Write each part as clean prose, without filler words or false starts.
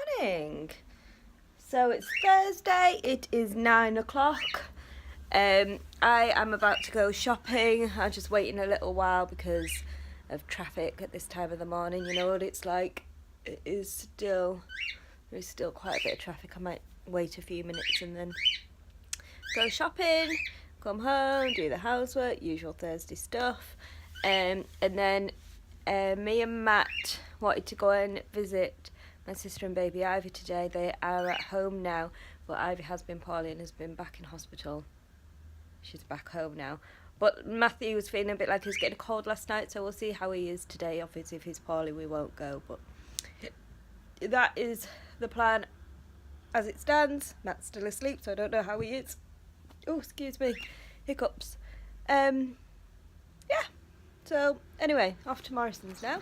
morning. So it's Thursday, it is 9 o'clock. I am about to go shopping. I'm just waiting a little while because of traffic at this time of the morning. You know what it's like. There is still quite a bit of traffic. I might wait a few minutes and then go shopping, come home, do the housework, usual Thursday stuff. And then me and Matt wanted to go and visit my sister and baby Ivy today. They are at home now, but Ivy has been poorly and has been back in hospital. She's back home now. But Matthew was feeling a bit like he was getting a cold last night, so we'll see how he is today. Obviously, if he's poorly, we won't go. But that is the plan as it stands. Matt's still asleep, so I don't know how he is. Oh, excuse me. Hiccups. Yeah. So, anyway, off to Morrison's now.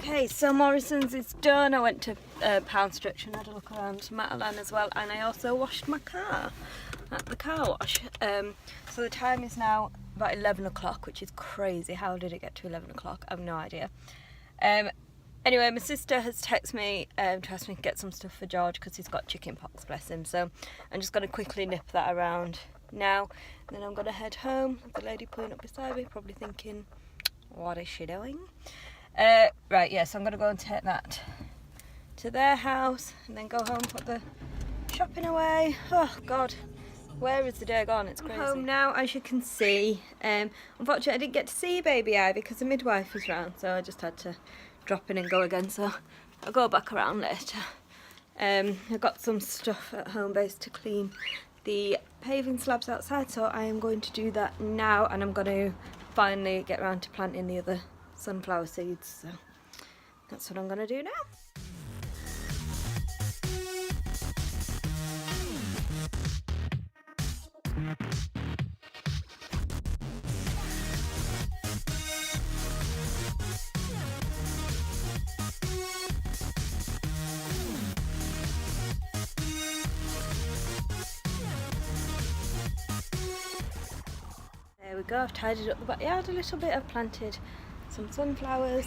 Okay, so Morrison's is done. I went to Poundstretch and had a look around Matalan as well, and I also washed my car at the car wash. So the time is now about 11 o'clock, which is crazy. How did it get to 11 o'clock? I have no idea. Anyway, my sister has texted me to ask me to get some stuff for George because he's got chicken pox, bless him. So I'm just going to quickly nip that around now, and then I'm going to head home. The lady pulling up beside me, probably thinking, what is she doing? Right, yeah, so I'm going to go and take that to their house and then go home, put the shopping away. Oh, God, where is the day gone? It's crazy. I'm home now, as you can see. Unfortunately, I didn't get to see baby Ivy because the midwife was round, so I just had to drop in and go again, so I'll go back around later. I've got some stuff at home base to clean the paving slabs outside, so I am going to do that now, and I'm going to finally get around to planting the other sunflower seeds, so that's what I'm going to do now. There we go, I've tidied up the backyard a little bit. I've planted some sunflowers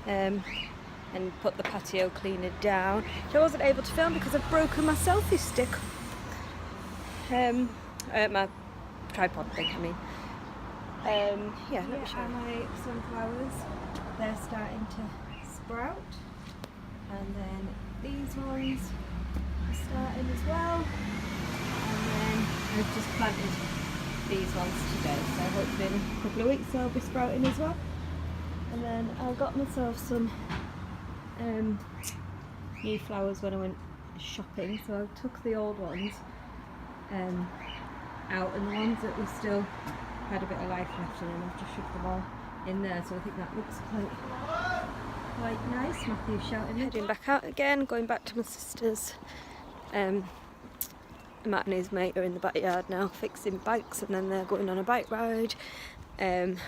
and put the patio cleaner down, which I wasn't able to film because I've broken my selfie stick. My tripod thing, I mean. Yeah, let me show you. My sunflowers, they're starting to sprout, and then these ones are starting as well, and then I've just planted these ones today, so hopefully in a couple of weeks they'll be sprouting as well. And then I got myself some new flowers when I went shopping, so I took the old ones out, and the ones that were still had a bit of life left in them, I've just shoved them all in there, so I think that looks quite nice. Matthew's shouting. Heading back out again, going back to my sister's. Matt and his mate are in the backyard now fixing bikes, and then they're going on a bike ride, and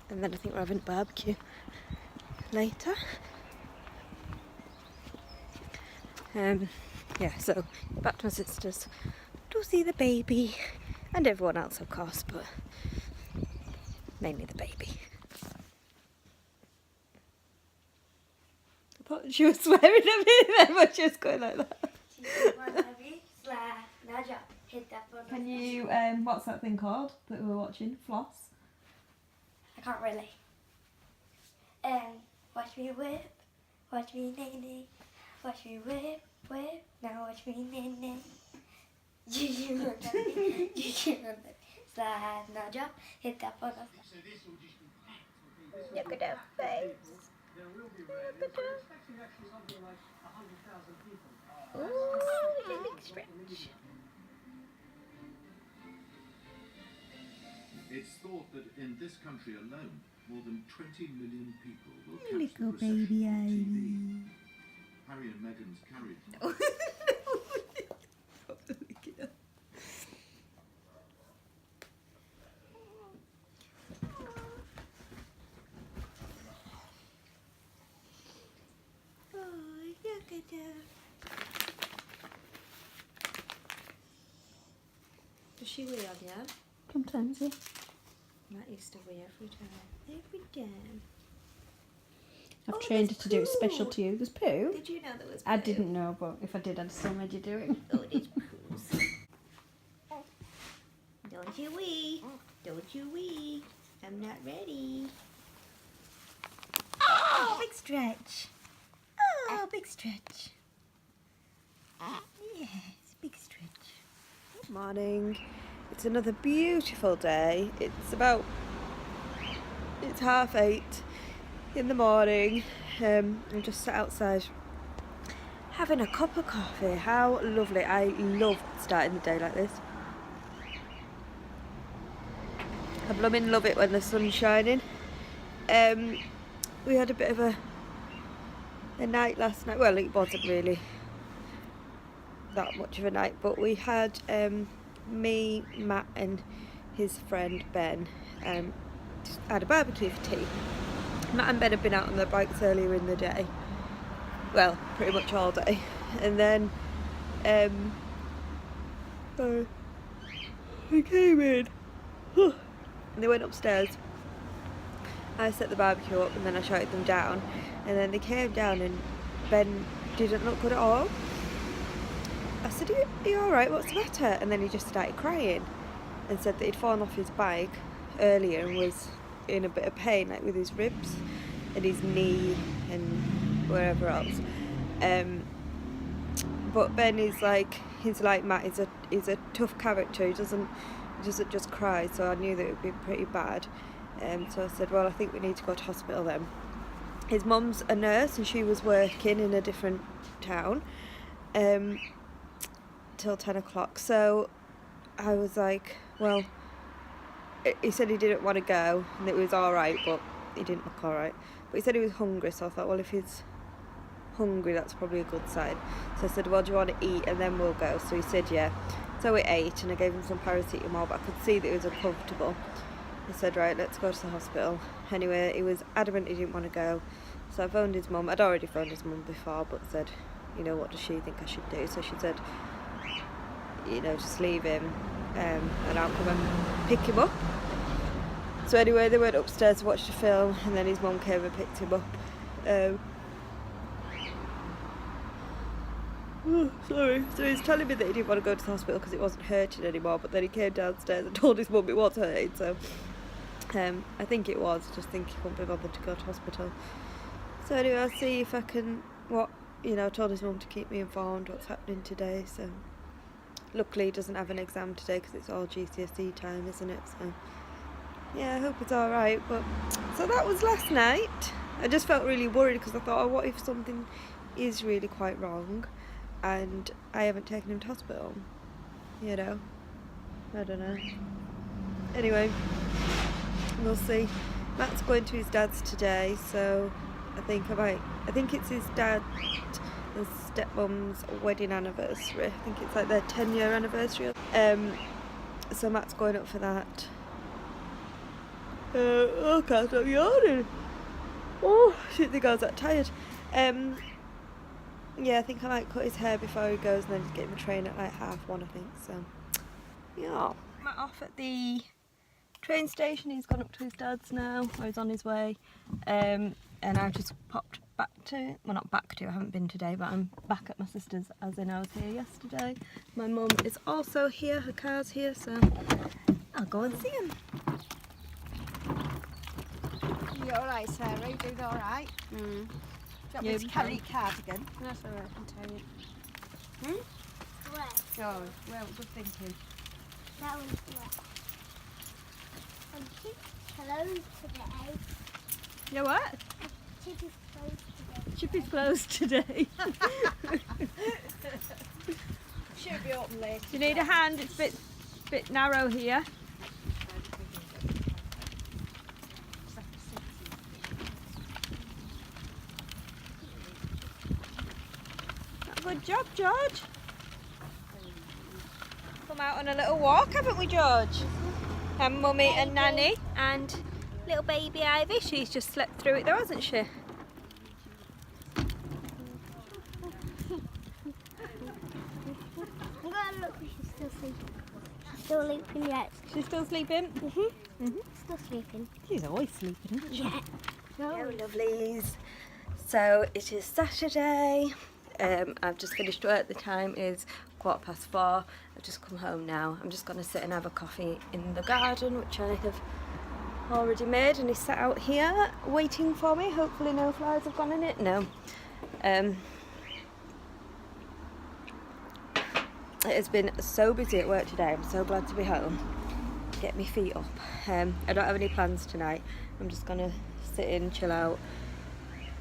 then I think we're having a barbecue later. Yeah, so back to my sister's to see the baby and everyone else, of course, but mainly the baby. I thought she was swearing at me then, but she was going like that. Can you, what's that thing called that we were watching? Floss? I can't really. Watch me whip, watch me nay, watch me whip, now watch me nay. You remember, slide, now jump, hit that button. Look at her face. Look at her. Ooh, you big stretch. It's thought that in this country alone, more than 20 million people will catch Little the procession baby on Ivy. TV. Harry and Meghan's carriage. she wee on you? Sometimes, yeah. Matt used to wee every time. Every time. I've Oh, trained her there's to do it special poo. to you. There's poo. Did you know there was poo? I didn't know, but if I did, I'd still made you do it. Oh, there's poos. Don't you wee. Don't you wee. I'm not ready. Oh, big stretch. Oh, big stretch. Yes, big stretch. Good morning. It's another beautiful day. It's 8:30 in the morning. I'm just sat outside having a cup of coffee. How lovely. I love starting the day like this. I blooming love it when the sun's shining. We had a bit of a night last night. Well, it wasn't really that much of a night, but we had me, Matt and his friend Ben just had a barbecue for tea. Matt and Ben had been out on their bikes earlier in the day. Well, pretty much all day. And then they came in and they went upstairs. I set the barbecue up and then I shouted them down, and then they came down and Ben didn't look good at all. I said, are you alright, what's the matter? And then he just started crying and said that he'd fallen off his bike earlier and was in a bit of pain, like with his ribs and his knee and wherever else. But Ben is like Matt is a tough character. He doesn't just cry, so I knew that it would be pretty bad. So I said, well, I think we need to go to hospital then. His mum's a nurse and she was working in a different town till 10 o'clock. So I was like, well, he said he didn't want to go and it was alright, but he didn't look alright. But he said he was hungry, so I thought, well, if he's hungry, that's probably a good sign. So I said, well, do you want to eat and then we'll go? So he said, yeah. So we ate and I gave him some paracetamol, but I could see that he was uncomfortable. I said, right, let's go to the hospital. Anyway, he was adamant he didn't want to go. So I phoned his mum. I'd already phoned his mum before, but said, you know, what does she think I should do? So she said, you know, just leave him and I'll come and pick him up. So anyway, they went upstairs to watch the film and then his mum came and picked him up. Sorry. So he's telling me that he didn't want to go to the hospital because it wasn't hurting anymore, but then he came downstairs and told his mum it was hurting, so I think it was, just think he couldn't be bothered to go to hospital. So anyway, I'll see if I can, I told his mum to keep me informed what's happening today, so luckily he doesn't have an exam today because it's all GCSE time, isn't it? So yeah, I hope it's alright. But so that was last night. I just felt really worried because I thought, oh, what if something is really quite wrong and I haven't taken him to hospital, I don't know. Anyway, we'll see. Matt's going to his dad's today, so I think it's his dad and stepmom's wedding anniversary. I think it's like their 10-year anniversary. So Matt's going up for that. I can't stop yawning. Oh, I didn't think I was that tired. Yeah, I think I might cut his hair before he goes and then just get him a train at like 1:30, I think, so yeah. Matt off at the train station. He's gone up to his dad's now, or he's on his way, and I've just popped back to, well, not back to, I haven't been today, but I'm back at my sister's, as in I was here yesterday. My mum is also here, her car's here, so I'll go and see him. You alright, Sarah? You doing alright? Do you want me to carry your cardigan? That's alright, I can tell you. Wet. Oh, well, good thinking. That one's wet. And Chippy's closed today. You know what? Chippy's closed today. Chippy's closed today. Should be open later. Do you need a hand? It's a bit narrow here. Good job, George. Come out on a little walk, haven't we, George? And Mummy and Nanny and little baby Ivy. She's just slept through it though, hasn't she? I'm gonna look, she's still sleeping. She's still sleeping yet. She's still sleeping? Still sleeping. She's always sleeping, isn't she? Yeah. Hello, lovelies. So it is Saturday. I've just finished work. The time is 4:15. I've just come home now. I'm just going to sit and have a coffee in the garden, which I have already made, and he's sat out here waiting for me. Hopefully no flies have gone in it. No. It has been so busy at work today. I'm so glad to be home. Get my feet up. I don't have any plans tonight. I'm just gonna sit in, chill out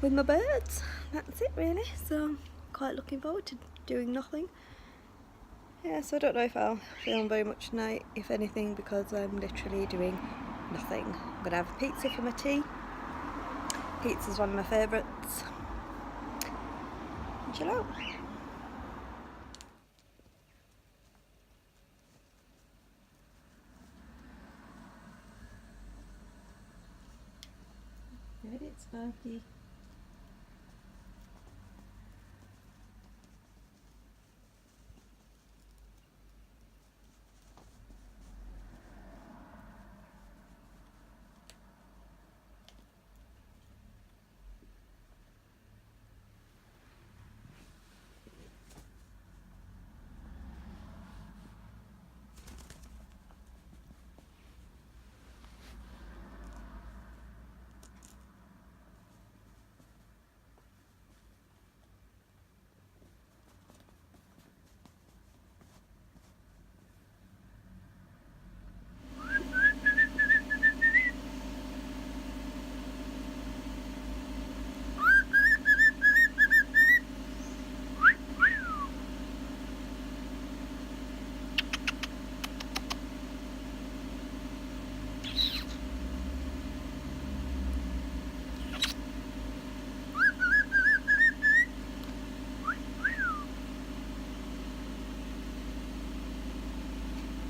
with my birds. That's it really. So quite looking forward to doing nothing. Yeah, so I don't know if I'll film very much tonight, if anything, because I'm literally doing nothing. I'm gonna have a pizza for my tea. Pizza's one of my favourites. Chill out. Ready, it's Sparky.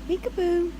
Peekaboo.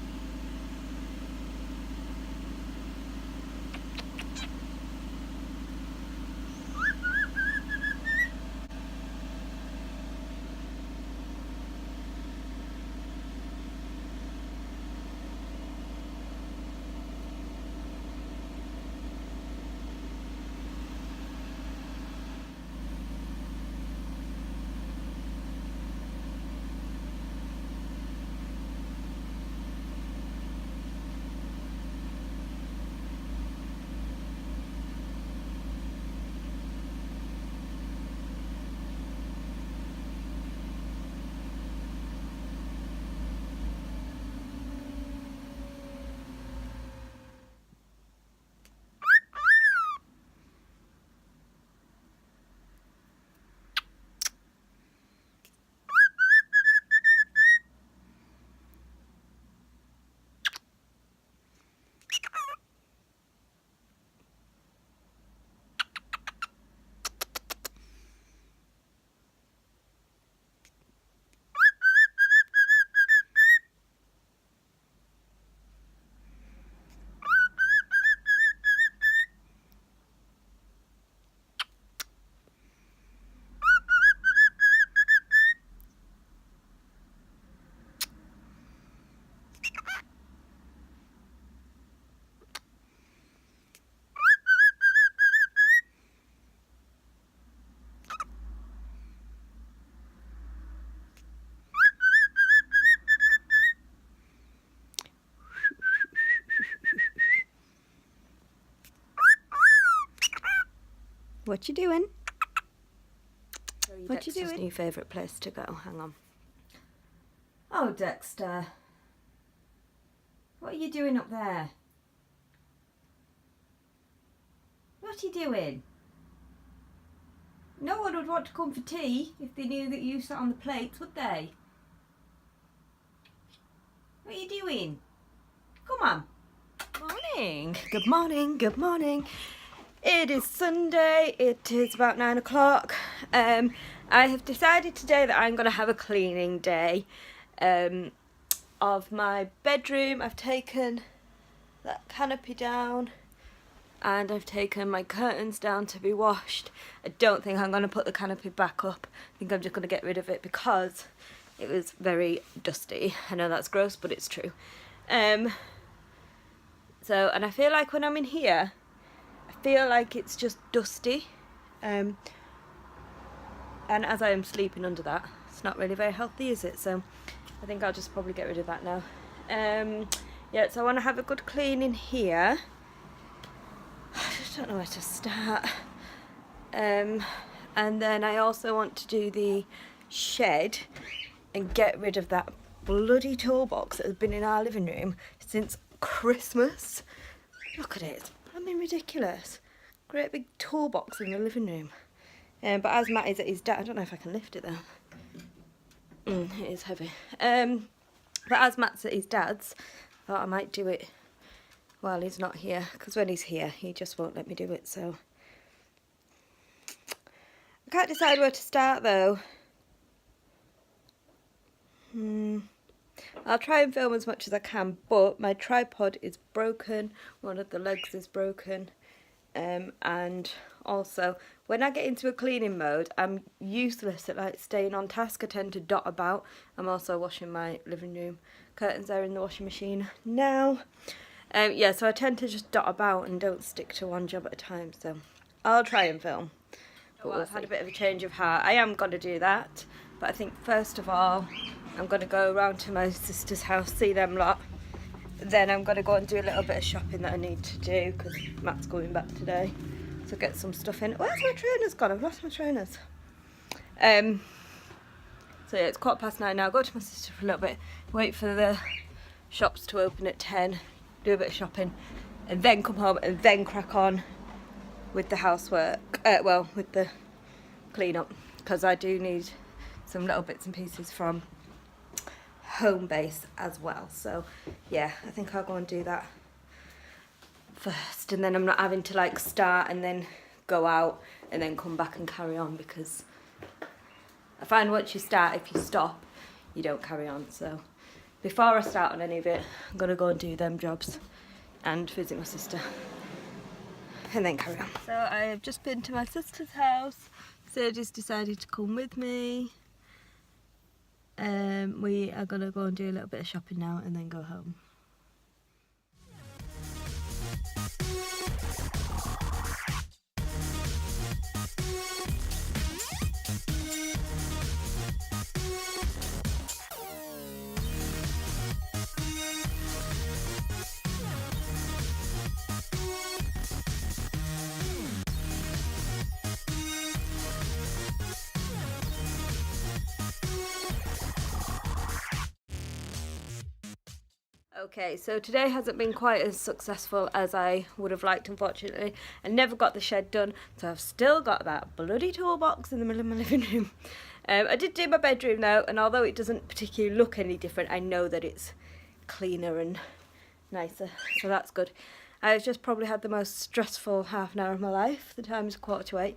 What you doing? What you doing? Dexter's new favourite place to go. Hang on. Oh, Dexter. What are you doing up there? What are you doing? No one would want to come for tea if they knew that you sat on the plates, would they? What are you doing? Come on. Morning. Good morning. Good morning. It is Sunday. It is about 9 o'clock. I have decided today that I'm going to have a cleaning day of my bedroom. I've taken that canopy down and I've taken my curtains down to be washed. I don't think I'm going to put the canopy back up. I think I'm just going to get rid of it because it was very dusty. I know that's gross, but it's true. So, and I feel like when I'm in here, I feel like it's just dusty. And as I am sleeping under that, it's not really very healthy, is it? So I think I'll just probably get rid of that now. Yeah, so I want to have a good clean in here. I just don't know where to start. And then I also want to do the shed and get rid of that bloody toolbox that has been in our living room since Christmas. Look at it, it's blooming ridiculous. Great big toolbox in the living room. But as Matt is at his dad, I don't know if I can lift it though. It is heavy. But as Matt's at his dad's, I thought I might do it while he's not here, because when he's here he just won't let me do it. So I can't decide where to start though. I'll try and film as much as I can, but my tripod is broken, one of the legs is broken, and also when I get into a cleaning mode I'm useless at like staying on task. I tend to dot about. I'm also washing my living room curtains. Are in the washing machine now. Yeah, so I tend to just dot about and don't stick to one job at a time, so I'll try and film. But I've had a bit of a change of heart. I am going to do that, but I think first of all I'm going to go around to my sister's house, see them lot. Then I'm going to go and do a little bit of shopping that I need to do because Matt's going back today. So get some stuff in. Where's my trainers gone? I've lost my trainers. So yeah, it's 9:15 now. Go to my sister for a little bit, wait for the shops to open at 10, do a bit of shopping, and then come home and then crack on with the housework. Well, with the clean up, because I do need some little bits and pieces from home base as well. So yeah, I think I'll go and do that first, and then I'm not having to like start and then go out and then come back and carry on, because I find once you start, if you stop, you don't carry on. So before I start on any of it, I'm gonna go and do them jobs and visit my sister and then carry on. So I have just been to my sister's house. Sergio's decided to come with me. We are gonna go and do a little bit of shopping now and then go home. Okay, so today hasn't been quite as successful as I would have liked, unfortunately. I never got the shed done, so I've still got that bloody toolbox in the middle of my living room. I did do my bedroom though, and although it doesn't particularly look any different, I know that it's cleaner and nicer, so that's good. I've just probably had the most stressful half an hour of my life. The time is 7:45.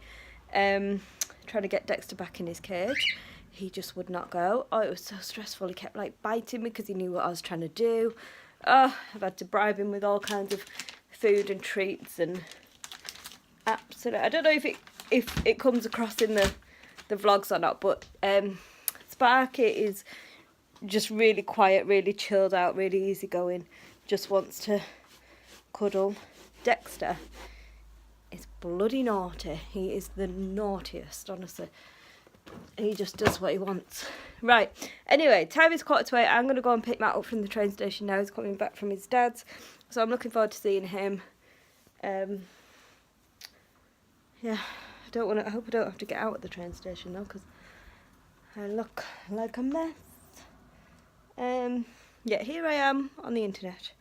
Trying to get Dexter back in his cage. He just would not go. Oh, it was so stressful. He kept like biting me because he knew what I was trying to do. Oh, I've had to bribe him with all kinds of food and treats and absolutely. I don't know if it comes across in the vlogs or not, but Sparky is just really quiet, really chilled out, really easygoing. Just wants to cuddle. Dexter is bloody naughty. He is the naughtiest, honestly. He just does what he wants. Right, anyway, time is 7:45. I'm going to go and pick Matt up from the train station now. He's coming back from his dad's, so I'm looking forward to seeing him. Yeah, I hope I don't have to get out at the train station though, because I look like a mess. Yeah, here I am on the internet.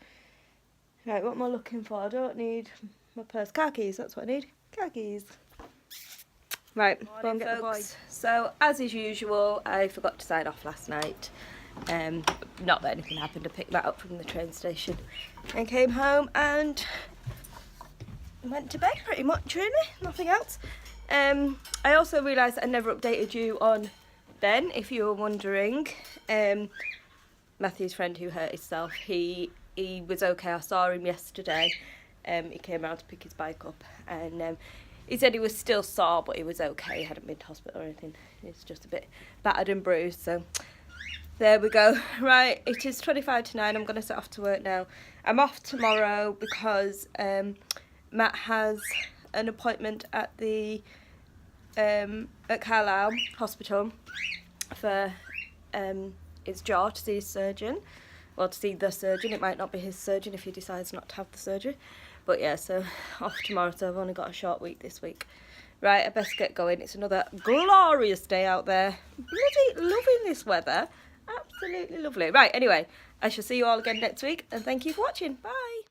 Right, what am I looking for? I don't need my purse. Car keys, that's what I need. Car keys. Right, go and get the boy. So, as is usual, I forgot to sign off last night. Not that anything happened. I picked that up from the train station and came home and went to bed pretty much, really. Nothing else. I also realised that I never updated you on Ben, if you were wondering. Matthew's friend who hurt himself, he was okay. I saw him yesterday. He came around to pick his bike up, and he said he was still sore, but he was okay. He hadn't been to hospital or anything. He's just a bit battered and bruised. So There we go. Right, it is 25 to 9. I'm going to set off to work now. I'm off tomorrow because Matt has an appointment at the at Carlisle Hospital for his jaw, to see his surgeon. Well, to see the surgeon. It might not be his surgeon if he decides not to have the surgery. But yeah, so off tomorrow, so I've only got a short week this week. Right, I best get going. It's another glorious day out there. Bloody loving this weather. Absolutely lovely. Right, anyway, I shall see you all again next week, and thank you for watching. Bye.